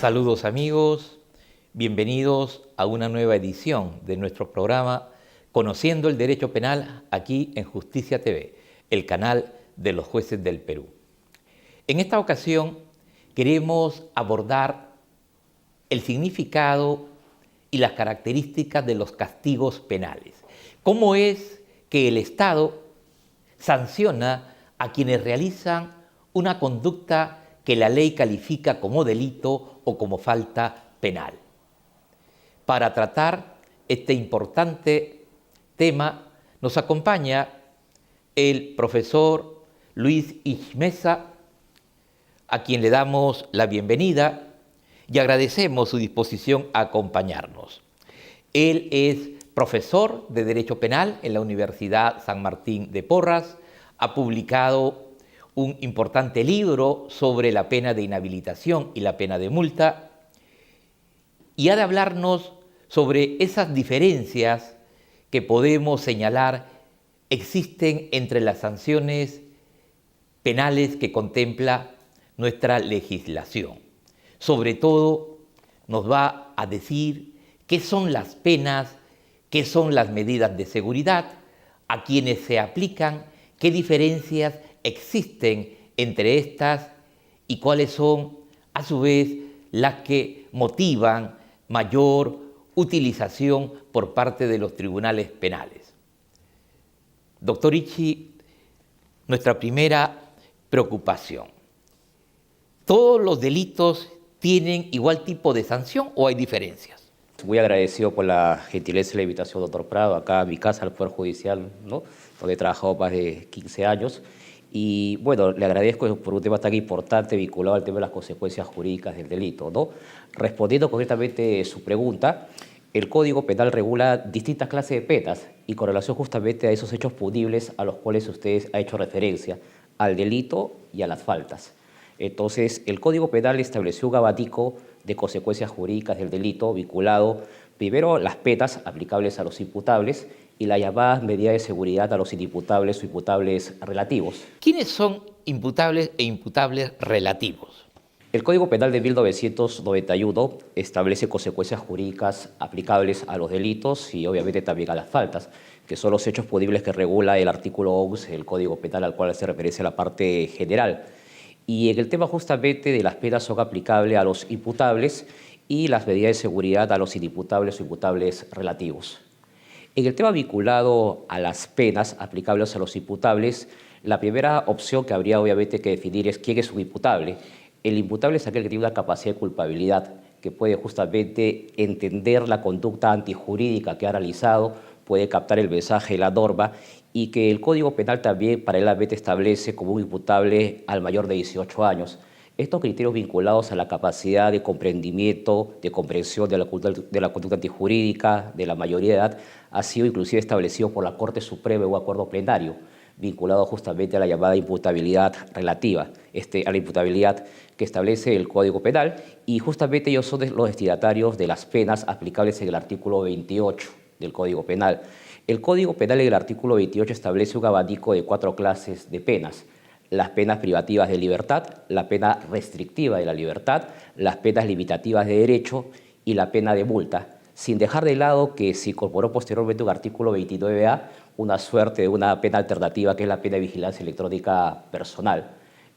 Saludos amigos, bienvenidos a una nueva edición de nuestro programa Conociendo el Derecho Penal aquí en Justicia TV, el canal de los jueces del Perú. En esta ocasión queremos abordar el significado y las características de los castigos penales. ¿Cómo es que el Estado sanciona a quienes realizan una conducta que la ley califica como delito o como falta penal? Para tratar este importante tema nos acompaña el profesor Luis Ichmeza, a quien le damos la bienvenida y agradecemos su disposición a acompañarnos. Él es profesor de Derecho Penal en la Universidad San Martín de Porras, ha publicado un importante libro sobre la pena de inhabilitación y la pena de multa y ha de hablarnos sobre esas diferencias que podemos señalar existen entre las sanciones penales que contempla nuestra legislación. Sobre todo nos va a decir qué son las penas, qué son las medidas de seguridad, a quienes se aplican, qué diferencias existen entre estas y cuáles son, a su vez, las que motivan mayor utilización por parte de los tribunales penales. Doctor Ichi, nuestra primera preocupación. ¿Todos los delitos tienen igual tipo de sanción o hay diferencias? Muy agradecido por la gentileza y la invitación, doctor Prado, acá a mi casa, al Poder Judicial, ¿no?, donde he trabajado más de 15 años. Y bueno, le agradezco por un tema tan importante vinculado al tema de las consecuencias jurídicas del delito, ¿no? Respondiendo concretamente a su pregunta, el Código Penal regula distintas clases de penas y con relación justamente a esos hechos punibles a los cuales usted ha hecho referencia, al delito y a las faltas. Entonces, el Código Penal estableció un abanico de consecuencias jurídicas del delito vinculado primero las penas aplicables a los imputables y las llamadas medidas de seguridad a los inimputables o imputables relativos. ¿Quiénes son imputables e imputables relativos? El Código Penal de 1991 establece consecuencias jurídicas aplicables a los delitos y obviamente también a las faltas, que son los hechos punibles que regula el artículo 11 del Código Penal al cual hace referencia la parte general. Y en el tema justamente de las penas son aplicables a los imputables y las medidas de seguridad a los inimputables o imputables relativos. En el tema vinculado a las penas aplicables a los imputables, la primera opción que habría obviamente que definir es quién es un imputable. El imputable es aquel que tiene una capacidad de culpabilidad, que puede justamente entender la conducta antijurídica que ha realizado, puede captar el mensaje de la norma y que el Código Penal también paralelamente establece como un imputable al mayor de 18 años. Estos criterios vinculados a la capacidad de comprendimiento, de comprensión de la conducta antijurídica, de la mayoría de edad, ha sido inclusive establecido por la Corte Suprema en un acuerdo plenario, vinculado justamente a la llamada imputabilidad relativa, a la imputabilidad que establece el Código Penal, y justamente ellos son los destinatarios de las penas aplicables en el artículo 28 del Código Penal. El Código Penal en el artículo 28 establece un abanico de 4 clases de penas: las penas privativas de libertad, la pena restrictiva de la libertad, las penas limitativas de derecho y la pena de multa, sin dejar de lado que se incorporó posteriormente un artículo 29A, una suerte de una pena alternativa que es la pena de vigilancia electrónica personal.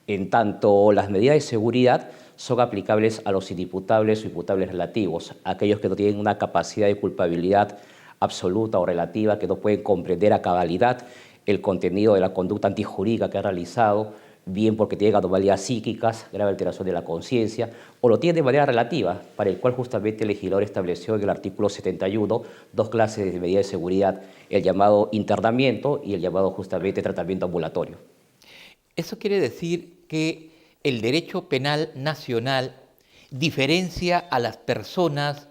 En tanto, las medidas de seguridad son aplicables a los inimputables o imputables relativos, aquellos que no tienen una capacidad de culpabilidad absoluta o relativa, que no pueden comprender a cabalidad el contenido de la conducta antijurídica que ha realizado, bien porque tienen anomalías psíquicas, grave alteración de la conciencia, o lo tienen de manera relativa, para el cual justamente el legislador estableció en el artículo 71 dos clases de medidas de seguridad, el llamado internamiento y el llamado justamente tratamiento ambulatorio. Eso quiere decir que el derecho penal nacional diferencia a las personas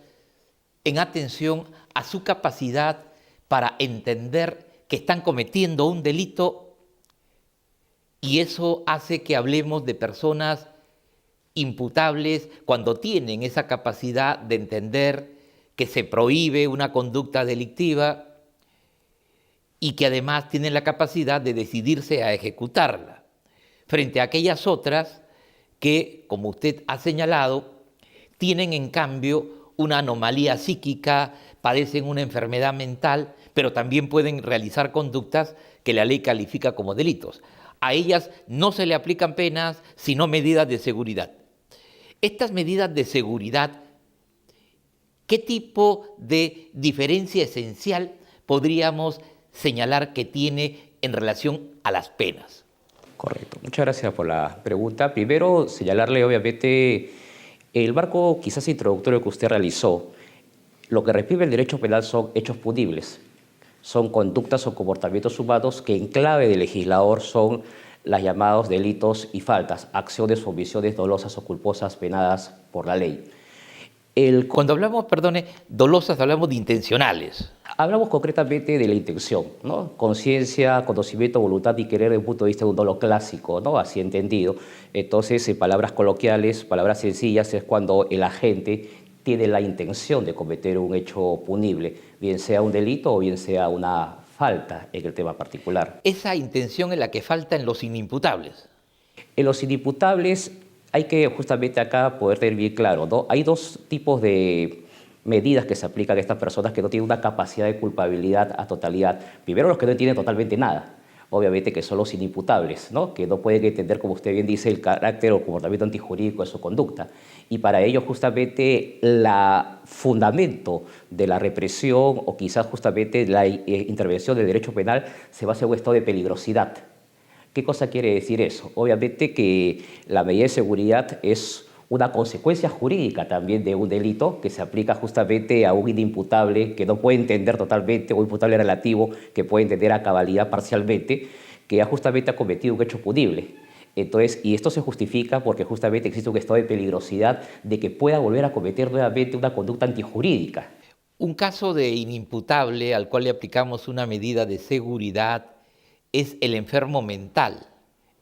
en atención a su capacidad para entender que están cometiendo un delito, y eso hace que hablemos de personas imputables cuando tienen esa capacidad de entender que se prohíbe una conducta delictiva y que además tienen la capacidad de decidirse a ejecutarla, frente a aquellas otras que, como usted ha señalado, tienen en cambio una anomalía psíquica, padecen una enfermedad mental, pero también pueden realizar conductas que la ley califica como delitos. A ellas no se le aplican penas, sino medidas de seguridad. Estas medidas de seguridad, ¿qué tipo de diferencia esencial podríamos señalar que tiene en relación a las penas? Correcto. Muchas gracias por la pregunta. Primero, señalarle, obviamente, el marco quizás introductorio que usted realizó. Lo que reprime el derecho penal son hechos punibles. Son conductas o comportamientos humanos que en clave del legislador son los llamados delitos y faltas, acciones o omisiones dolosas o culposas penadas por la ley. Cuando hablamos, perdone, dolosas, hablamos de intencionales. Hablamos concretamente de la intención, ¿no? Conciencia, conocimiento, voluntad y querer desde un punto de vista de un dolo clásico, ¿no? Así entendido. Entonces, en palabras coloquiales, palabras sencillas, es cuando el agente tiene la intención de cometer un hecho punible, bien sea un delito o bien sea una falta en el tema particular. Esa intención es la que falta en los inimputables. En los inimputables hay que justamente acá poder tener bien claro, ¿no? Hay dos tipos de medidas que se aplican a estas personas que no tienen una capacidad de culpabilidad a totalidad. Primero, los que no entienden totalmente nada, obviamente que son los inimputables, ¿no? Que no pueden entender, como usted bien dice, el carácter o comportamiento antijurídico de su conducta. Y para ello justamente el fundamento de la represión o quizás justamente la intervención del derecho penal se basa en un estado de peligrosidad. ¿Qué cosa quiere decir eso? Obviamente que la medida de seguridad es una consecuencia jurídica también de un delito que se aplica justamente a un inimputable que no puede entender totalmente, o imputable relativo que puede entender a cabalidad parcialmente, que justamente ha cometido un hecho punible. Entonces, y esto se justifica porque justamente existe un estado de peligrosidad de que pueda volver a cometer nuevamente una conducta antijurídica. Un caso de inimputable al cual le aplicamos una medida de seguridad es el enfermo mental,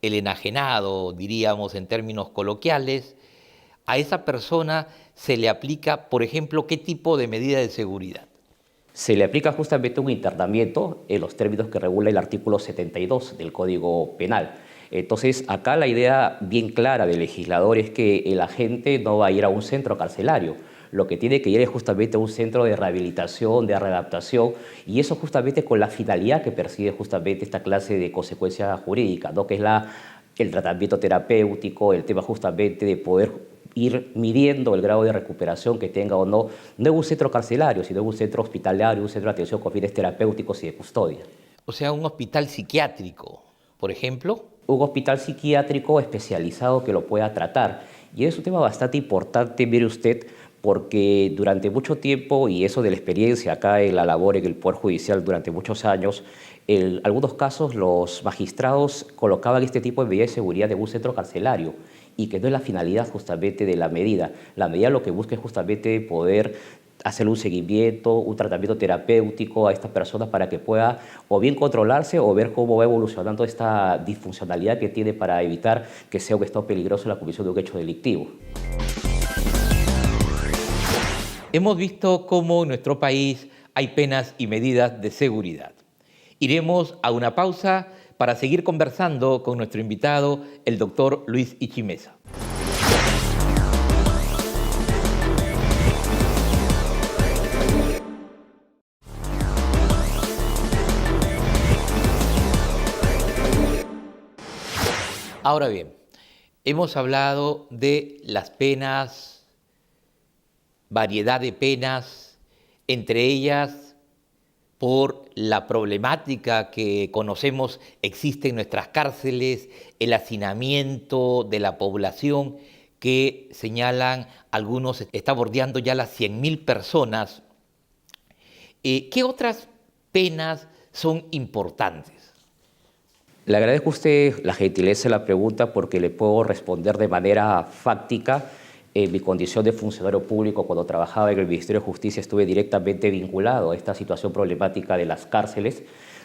el enajenado, diríamos en términos coloquiales. A esa persona se le aplica, por ejemplo, ¿qué tipo de medida de seguridad? Se le aplica justamente un internamiento en los términos que regula el artículo 72 del Código Penal. Entonces, acá la idea bien clara del legislador es que el agente no va a ir a un centro carcelario. Lo que tiene que ir es justamente a un centro de rehabilitación, de readaptación, y eso justamente con la finalidad que persigue justamente esta clase de consecuencia jurídica, ¿no? Que es el tratamiento terapéutico, el tema justamente de poder ir midiendo el grado de recuperación que tenga o no, no en un centro carcelario, sino en un centro hospitalario, un centro de atención con fines terapéuticos y de custodia. O sea, un hospital psiquiátrico, por ejemplo. Un hospital psiquiátrico especializado que lo pueda tratar. Y es un tema bastante importante, mire usted, porque durante mucho tiempo, y eso de la experiencia acá en la labor en el Poder Judicial durante muchos años, en algunos casos los magistrados colocaban este tipo de medidas de seguridad en un centro carcelario y que no es la finalidad justamente de la medida. La medida lo que busca es justamente poder hacer un seguimiento, un tratamiento terapéutico a estas personas para que pueda o bien controlarse o ver cómo va evolucionando esta disfuncionalidad que tiene para evitar que sea un estado peligroso en la comisión de un hecho delictivo. Hemos visto cómo en nuestro país hay penas y medidas de seguridad. Iremos a una pausa para seguir conversando con nuestro invitado, el doctor Luis Ichimeza. Ahora bien, hemos hablado de las penas, variedad de penas, entre ellas por la problemática que conocemos existe en nuestras cárceles, el hacinamiento de la población que señalan algunos está bordeando ya las 100.000 personas. ¿Qué otras penas son importantes? Le agradezco a usted la gentileza de la pregunta porque le puedo responder de manera fáctica. En mi condición de funcionario público, cuando trabajaba en el Ministerio de Justicia, estuve directamente vinculado a esta situación problemática de las cárceles,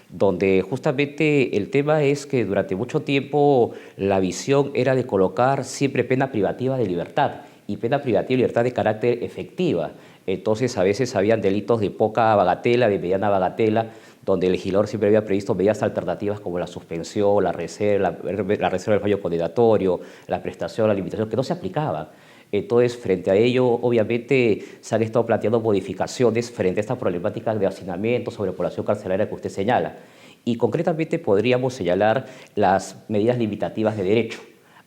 donde justamente el tema es que durante mucho tiempo la visión era de colocar siempre pena privativa de libertad y pena privativa de libertad de carácter efectiva. Entonces, a veces habían delitos de poca bagatela, de mediana bagatela, donde el legislador siempre había previsto medidas alternativas como la suspensión, la reserva del fallo condenatorio, la prestación, la limitación, que no se aplicaban. Entonces, frente a ello, obviamente, se han estado planteando modificaciones frente a estas problemáticas de hacinamiento, sobrepoblación carcelaria que usted señala. Y concretamente podríamos señalar las medidas limitativas de derecho,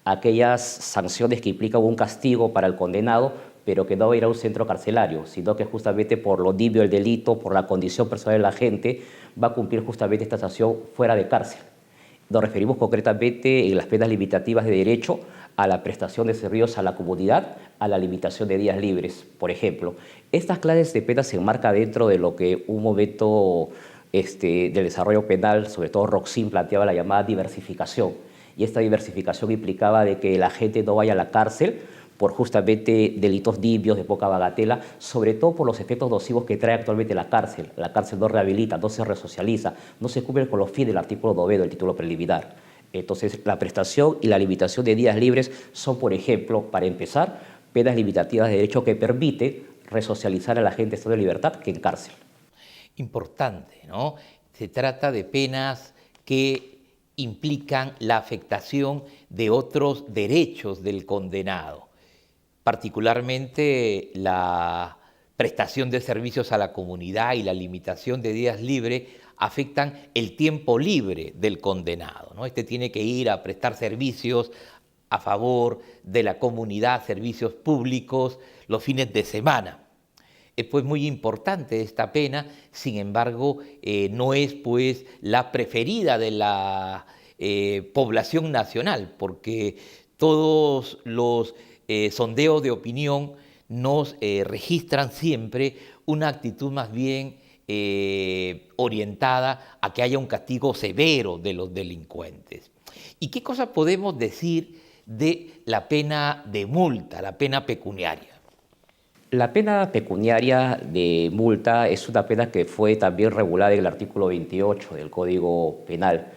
aquellas sanciones que implican un castigo para el condenado, pero que no va a ir a un centro carcelario, sino que justamente por lo nibio del delito, por la condición personal de la gente, va a cumplir justamente esta sanción fuera de cárcel. Nos referimos concretamente en las penas limitativas de derecho a la prestación de servicios a la comunidad, a la limitación de días libres, por ejemplo. Estas clases de penas se enmarcan dentro de lo que un momento del desarrollo penal, sobre todo Roxin, planteaba la llamada diversificación. Y esta diversificación implicaba de que la gente no vaya a la cárcel por justamente delitos nibios de poca bagatela, sobre todo por los efectos nocivos que trae actualmente la cárcel. La cárcel no rehabilita, no se resocializa, no se cumple con los fines del artículo 9 del título preliminar. Entonces, la prestación y la limitación de días libres son, por ejemplo, para empezar, penas limitativas de derecho que permiten resocializar a la gente en estado de libertad que en cárcel. Importante, ¿no? Se trata de penas que implican la afectación de otros derechos del condenado, particularmente la prestación de servicios a la comunidad y la limitación de días libres afectan el tiempo libre del condenado, ¿no? Este tiene que ir a prestar servicios a favor de la comunidad, servicios públicos, los fines de semana. Es pues muy importante esta pena, sin embargo, no es pues la preferida de la población nacional, porque todos los sondeos de opinión nos registran siempre una actitud más bien orientada a que haya un castigo severo de los delincuentes. ¿Y qué cosa podemos decir de la pena de multa, la pena pecuniaria? La pena pecuniaria de multa es una pena que fue también regulada en el artículo 28 del Código Penal.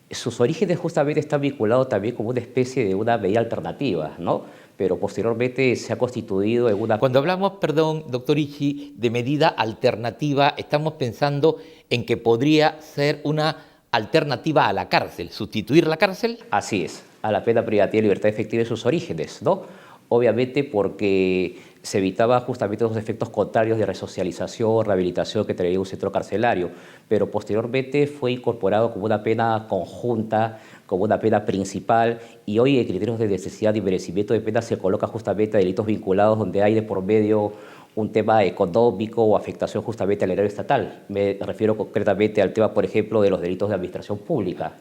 Sus orígenes justamente están vinculados también como una especie de una medida alternativa, ¿no? Pero posteriormente se ha constituido en una... Cuando hablamos, perdón, doctor Ichi, de medida alternativa, estamos pensando en que podría ser una alternativa a la cárcel, sustituir la cárcel. Así es, a la pena privativa de libertad efectiva en sus orígenes, ¿no? Obviamente porque se evitaba justamente los efectos contrarios de resocialización, rehabilitación que traía un centro carcelario, pero posteriormente fue incorporado como una pena conjunta, como una pena principal, y hoy en criterios de necesidad y merecimiento de pena se coloca justamente a delitos vinculados donde hay de por medio un tema económico o afectación justamente al erario estatal. Me refiero concretamente al tema, por ejemplo, de los delitos de administración pública,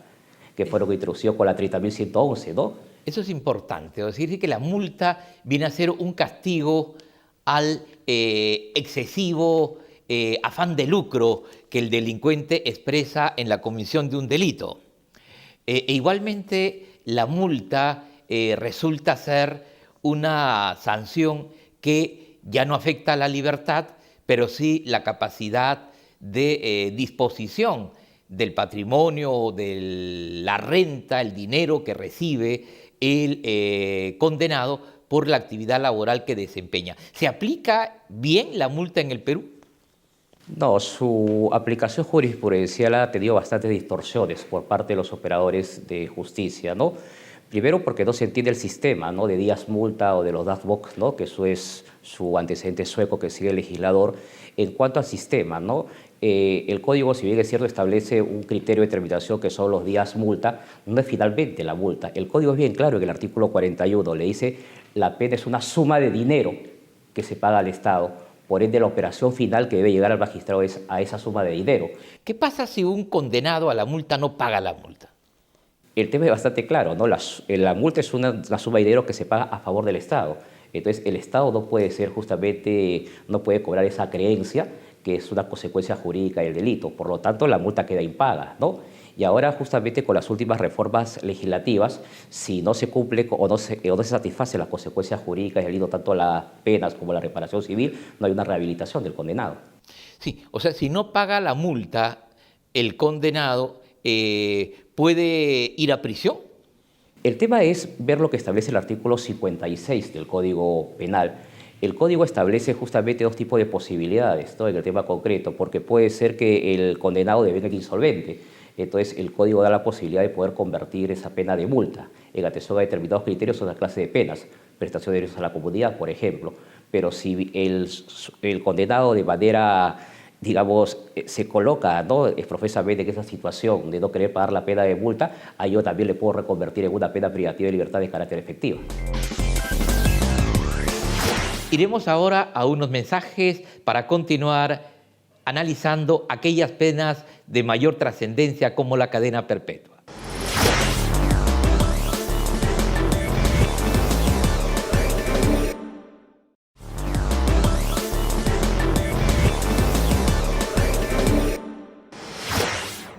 que fueron introducidos con la 30.111, ¿no? Eso es importante, es decir, que la multa viene a ser un castigo al excesivo afán de lucro que el delincuente expresa en la comisión de un delito. Igualmente, la multa resulta ser una sanción que ya no afecta a la libertad, pero sí la capacidad de disposición del patrimonio, de la renta, el dinero que recibe el condenado por la actividad laboral que desempeña. ¿Se aplica bien la multa en el Perú? No, su aplicación jurisprudencial ha tenido bastantes distorsiones por parte de los operadores de justicia, ¿no? Primero porque no se entiende el sistema, ¿no?, de días multa o de los DAFBOC, ¿no?, que eso es su antecedente sueco que sigue el legislador. En cuanto al sistema, ¿no?, el código, si bien es cierto, establece un criterio de determinación que son los días multa, no es finalmente la multa. El código es bien claro en el artículo 41, le dice la pena es una suma de dinero que se paga al Estado. Por ende, la operación final que debe llegar al magistrado es a esa suma de dinero. ¿Qué pasa si un condenado a la multa no paga la multa? El tema es bastante claro, ¿no? La multa es una suma de dinero que se paga a favor del Estado. Entonces, el Estado no puede ser justamente, no puede cobrar esa creencia que es una consecuencia jurídica del delito. Por lo tanto, la multa queda impaga, ¿no? Y ahora, justamente con las últimas reformas legislativas, si no se cumple o no se satisface las consecuencias jurídicas del delito, tanto las penas como la reparación civil, no hay una rehabilitación del condenado. Sí, o sea, si no paga la multa, el condenado puede ir a prisión. El tema es ver lo que establece el artículo 56 del Código Penal. El Código establece justamente dos tipos de posibilidades, ¿no?, en el tema concreto, porque puede ser que el condenado devenga insolvente. Entonces, el Código da la posibilidad de poder convertir esa pena de multa en atención a determinados criterios o una clase de penas. prestación de derechos a la comunidad, por ejemplo. Pero si el condenado de manera, digamos, se coloca, ¿no?, profesamente en esa situación de no querer pagar la pena de multa, a yo también le puedo reconvertir en una pena privativa de libertad de carácter efectivo. Iremos ahora a unos mensajes para continuar analizando aquellas penas de mayor trascendencia como la cadena perpetua.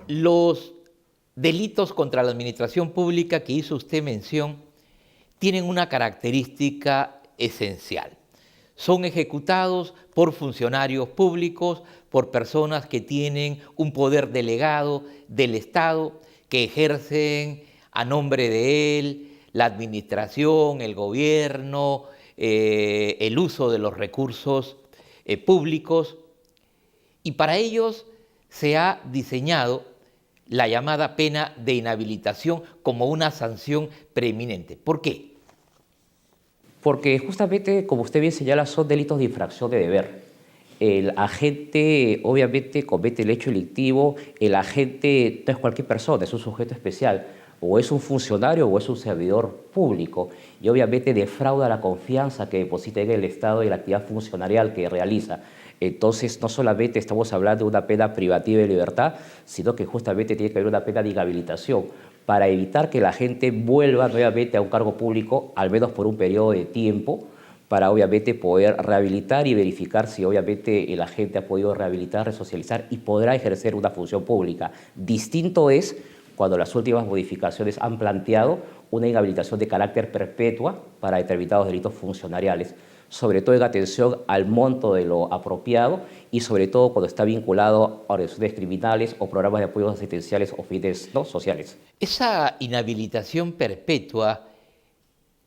Los delitos contra la administración pública que hizo usted mención tienen una característica esencial. Son ejecutados por funcionarios públicos, por personas que tienen un poder delegado del Estado, que ejercen a nombre de él la administración, el gobierno, el uso de los recursos públicos. Y para ellos se ha diseñado la llamada pena de inhabilitación como una sanción preeminente. ¿Por qué? Porque justamente, como usted bien señala, son delitos de infracción de deber. El agente obviamente comete el hecho delictivo, el agente no es cualquier persona, es un sujeto especial, o es un funcionario o es un servidor público, y obviamente defrauda la confianza que deposita en el Estado y la actividad funcionarial que realiza. Entonces, no solamente estamos hablando de una pena privativa de libertad, sino que justamente tiene que haber una pena de inhabilitación para evitar que la gente vuelva nuevamente a un cargo público, al menos por un periodo de tiempo, para obviamente poder rehabilitar y verificar si obviamente el agente ha podido rehabilitar, resocializar y podrá ejercer una función pública. Distinto es cuando las últimas modificaciones han planteado una inhabilitación de carácter perpetua para determinados delitos funcionariales, sobre todo en atención al monto de lo apropiado y sobre todo cuando está vinculado a organizaciones criminales o programas de apoyo asistenciales o fines, ¿no?, sociales. Esa inhabilitación perpetua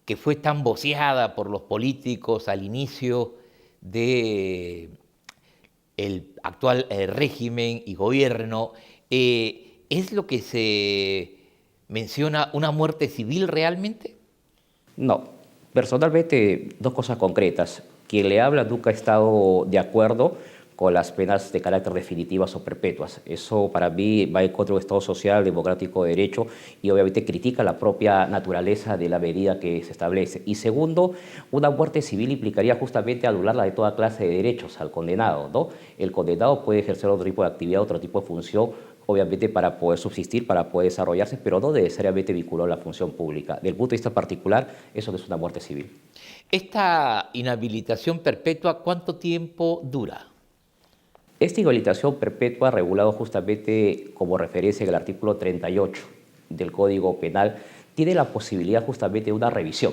que fue tan voceada por los políticos al inicio del actual régimen y gobierno, ¿es lo que se menciona una muerte civil realmente? No. Personalmente, dos cosas concretas. Quien le habla nunca ha estado de acuerdo con las penas de carácter definitivas o perpetuas. Eso para mí va en contra de un Estado social, democrático, de derecho y obviamente critica la propia naturaleza de la medida que se establece. Y segundo, una muerte civil implicaría justamente anularla de toda clase de derechos al condenado, ¿no? El condenado puede ejercer otro tipo de actividad, otro tipo de función, obviamente para poder subsistir, para poder desarrollarse, pero no necesariamente vinculado a la función pública. Del punto de vista particular, eso no es una muerte civil. ¿Esta inhabilitación perpetua cuánto tiempo dura? Esta inhabilitación perpetua, regulado justamente como referencia en el artículo 38 del Código Penal, tiene la posibilidad justamente de una revisión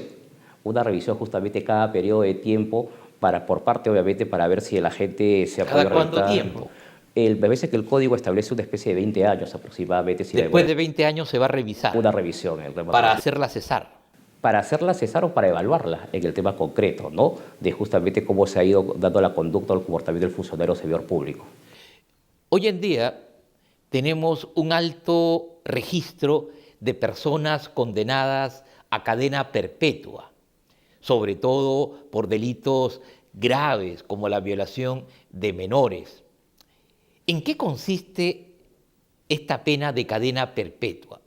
justamente cada periodo de tiempo por parte, obviamente, para ver si el agente se ha podido ¿Cada cuánto tiempo? Me parece que el código establece una especie de 20 años aproximadamente. Después de 20 años se va a revisar. Una revisión. Para hacerla cesar. Para hacerla cesar o para evaluarla en el tema concreto, ¿no?, de justamente cómo se ha ido dando la conducta o el comportamiento del funcionario o servidor público. Hoy en día tenemos un alto registro de personas condenadas a cadena perpetua, sobre todo por delitos graves como la violación de menores. ¿En qué consiste esta pena de cadena perpetua?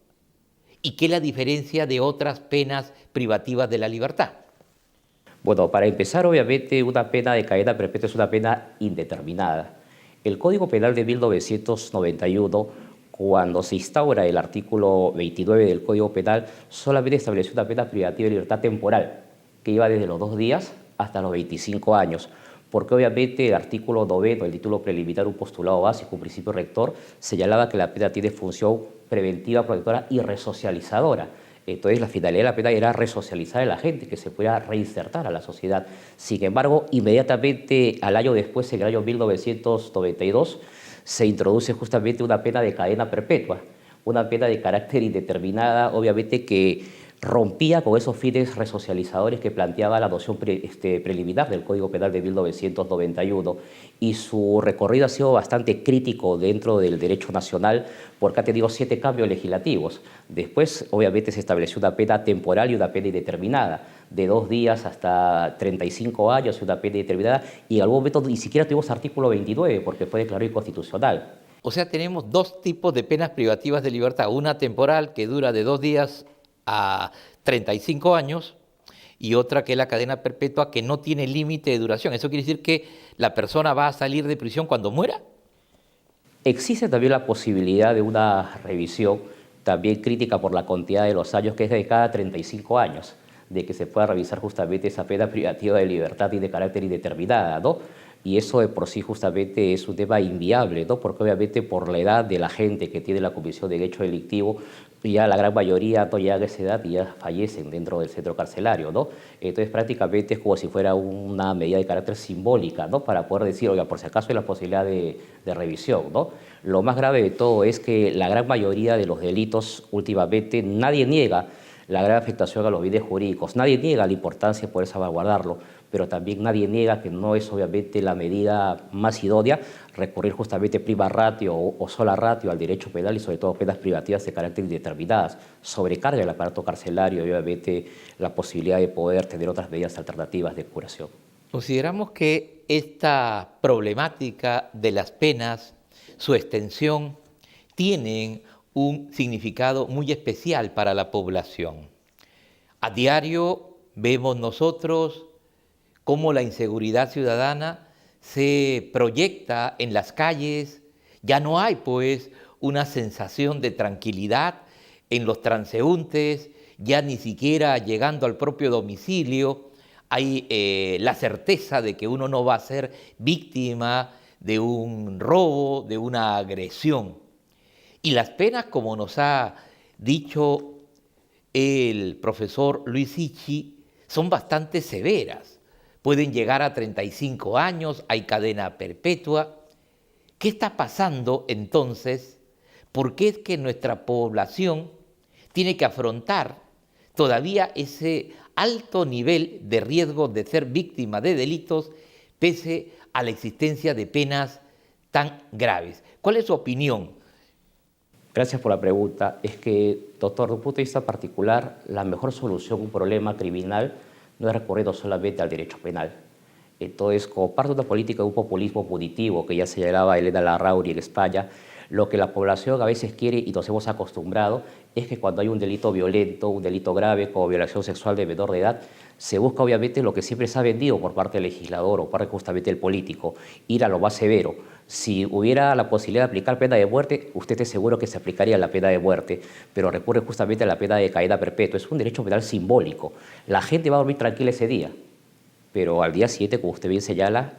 ¿Y qué es la diferencia de otras penas privativas de la libertad? Bueno, para empezar, obviamente, una pena de cadena perpetua es una pena indeterminada. El Código Penal de 1991, cuando se instaura el artículo 29 del Código Penal, solamente estableció una pena privativa de libertad temporal, que iba desde los 2 días hasta los 25 años. Porque obviamente el artículo 9, el título preliminar, un postulado básico, un principio rector, señalaba que la pena tiene función preventiva, protectora y resocializadora. Entonces la finalidad de la pena era resocializar a la gente, que se pueda reinsertar a la sociedad. Sin embargo, inmediatamente al año después, en el año 1992, se introduce justamente una pena de cadena perpetua, una pena de carácter indeterminada, obviamente que rompía con esos fines resocializadores que planteaba la noción preliminar del Código Penal de 1991, y su recorrido ha sido bastante crítico dentro del derecho nacional porque ha tenido 7 cambios legislativos. Después, obviamente, se estableció una pena temporal y una pena indeterminada, de 2 días hasta 35 años y una pena indeterminada, y en algún momento ni siquiera tuvimos artículo 29 porque fue declarado inconstitucional. O sea, tenemos dos tipos de penas privativas de libertad, una temporal que dura de 2 días a 35 años y otra que es la cadena perpetua que no tiene límite de duración. ¿Eso quiere decir que la persona va a salir de prisión cuando muera? Existe también la posibilidad de una revisión, también crítica por la cantidad de los años, que es de cada 35 años, de que se pueda revisar justamente esa pena privativa de libertad y de carácter indeterminada, ¿no? Y eso de por sí justamente es un tema inviable, ¿no? Porque obviamente por la edad de la gente que tiene la comisión de hecho delictivo, ya la gran mayoría no llega a esa edad y ya fallecen dentro del centro carcelario, ¿no? Entonces prácticamente es como si fuera una medida de carácter simbólica, ¿no? Para poder decir, oiga, por si acaso hay la posibilidad de revisión, ¿no? Lo más grave de todo es que la gran mayoría de los delitos últimamente nadie niega la gran afectación a los bienes jurídicos, nadie niega la importancia de poder salvaguardarlo, pero también nadie niega que no es obviamente la medida más idónea recurrir justamente prima ratio o sola ratio al derecho penal y sobre todo penas privativas de carácter indeterminadas. Sobrecarga el aparato carcelario y obviamente la posibilidad de poder tener otras medidas alternativas de curación. Consideramos que esta problemática de las penas, su extensión, tienen un significado muy especial para la población. A diario vemos nosotros cómo la inseguridad ciudadana se proyecta en las calles. Ya no hay pues una sensación de tranquilidad en los transeúntes, ya ni siquiera llegando al propio domicilio hay la certeza de que uno no va a ser víctima de un robo, de una agresión. Y las penas, como nos ha dicho el profesor Luis Ichi, son bastante severas. Pueden llegar a 35 años, hay cadena perpetua. ¿Qué está pasando entonces? ¿Por qué es que nuestra población tiene que afrontar todavía ese alto nivel de riesgo de ser víctima de delitos pese a la existencia de penas tan graves? ¿Cuál es su opinión? Gracias por la pregunta. Es que, doctor, de un punto de vista particular, la mejor solución a un problema criminal no es recurrir solamente al derecho penal. Entonces, como parte de una política de un populismo punitivo que ya señalaba Elena Larrauri en España, lo que la población a veces quiere y nos hemos acostumbrado es que cuando hay un delito violento, un delito grave como violación sexual de menor de edad, se busca obviamente lo que siempre se ha vendido por parte del legislador o por parte justamente del político, ir a lo más severo. Si hubiera la posibilidad de aplicar pena de muerte, usted es seguro que se aplicaría la pena de muerte, pero recurre justamente a la pena de cadena perpetua. Es un derecho penal simbólico. La gente va a dormir tranquila ese día, pero al día siguiente, como usted bien señala,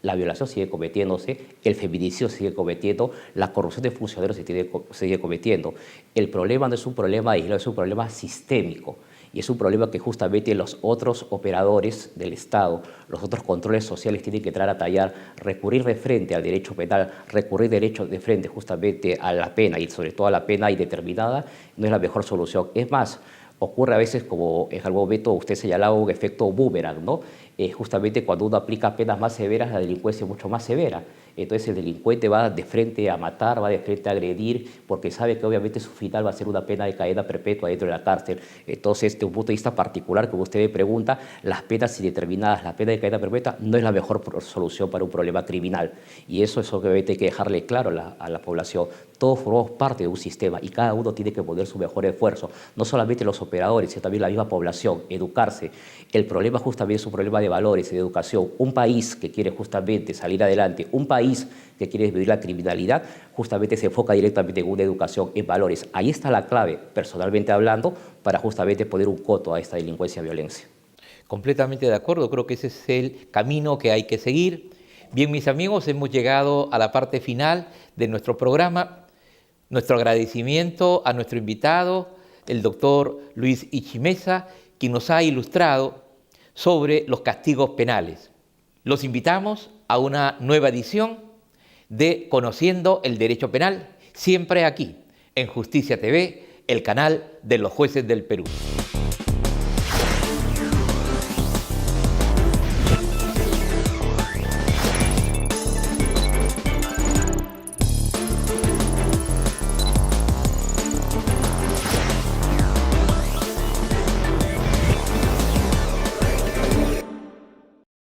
la violación sigue cometiéndose, el feminicidio sigue cometiendo, la corrupción de funcionarios sigue cometiendo. El problema no es un problema aislado, es un problema sistémico. Y es un problema que justamente los otros operadores del Estado, los otros controles sociales tienen que entrar a tallar, recurrir de frente al derecho penal, recurrir de frente justamente a la pena y sobre todo a la pena indeterminada, no es la mejor solución. Es más, ocurre a veces, como en algún momento usted señalaba, un efecto boomerang, ¿no? Justamente cuando uno aplica penas más severas, la delincuencia es mucho más severa. Entonces el delincuente va de frente a matar, va de frente a agredir, porque sabe que obviamente su final va a ser una pena de cadena perpetua dentro de la cárcel. Entonces, desde un punto de vista particular, como usted me pregunta, las penas indeterminadas, la pena de cadena perpetua no es la mejor solución para un problema criminal. Y eso es obviamente hay que dejarle claro a la población. Todos formamos parte de un sistema y cada uno tiene que poner su mejor esfuerzo. No solamente los operadores, sino también la misma población, educarse. El problema justamente es un problema de valores, de educación. Un país que quiere justamente salir adelante, un país que quiere disminuir la criminalidad, justamente se enfoca directamente en una educación, en valores. Ahí está la clave, personalmente hablando, para justamente poner un coto a esta delincuencia y violencia. Completamente de acuerdo, creo que ese es el camino que hay que seguir. Bien, mis amigos, hemos llegado a la parte final de nuestro programa. Nuestro agradecimiento a nuestro invitado, el doctor Luis Ichi Meza, quien nos ha ilustrado sobre los castigos penales. Los invitamos a una nueva edición de Conociendo el Derecho Penal, siempre aquí, en Justicia TV, el canal de los jueces del Perú.